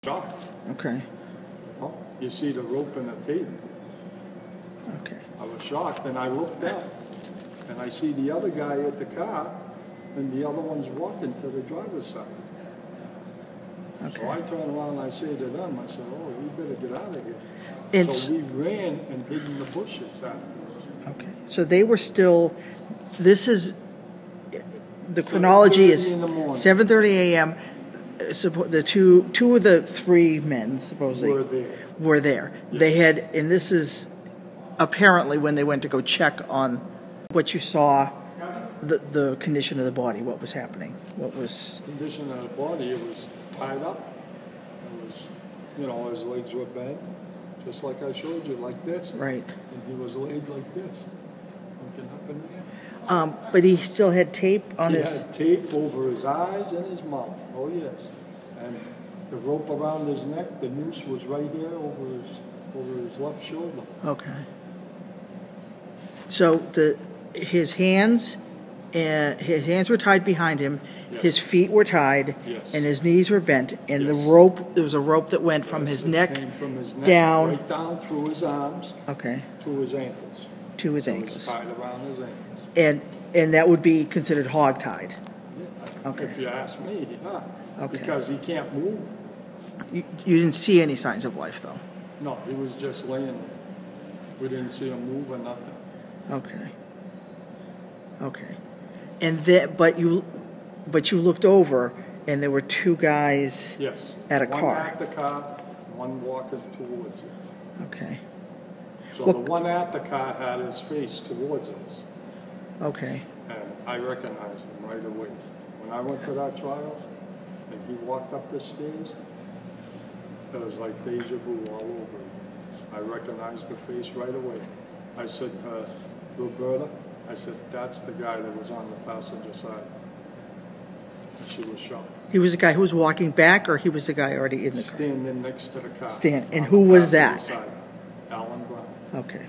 Shocked. Okay. Oh, you see the rope and the tape. Okay. I was shocked, and I looked up, and I see the other guy at the car, and the other one's walking to the driver's side. Okay. So I turn around and I say to them, I said, "Oh, we better get out of here." It's So we ran and hid in the bushes afterwards. okay. So they were still. This is the chronology is 7:30 a.m. The two of the three men supposedly were there. Yes. They had, and this is apparently when they went to go check on what you saw, the condition of the body, what was happening, what was condition of the body. It was tied up. It was, his legs were bent, just like I showed you, like this. Right. And he was laid like this, looking up in the air. But he still had tape on his... He had tape over his eyes and his mouth. Oh, yes. And the rope around his neck, the noose was right here over his left shoulder. Okay. So his hands were tied behind him, yes. His feet were tied, yes. And his knees were bent, and yes. there was a rope that went from his neck, from his neck down... right down through his arms, okay. to his ankles. To his ankles. ankles. It was tied around his ankles. And that would be considered hog-tied? Yeah, okay. If you ask me, yeah. Okay. Because he can't move. You didn't see any signs of life, though? No, he was just laying there. We didn't see him move or nothing. Okay. Okay. And then, but you looked over, and there were two guys. Yes. At a car. One at the car, one walking towards it. Okay. So the one at the car had his face towards us. Okay. And I recognized him right away. When I went to that trial, and he walked up the stairs, it was like deja vu all over. I recognized the face right away. I said to Roberta, I said, "That's the guy that was on the passenger side." And she was shocked. He was the guy who was walking back, or he was the guy already in the car? Standing next to the car. And who was that? Alan Brown. Okay.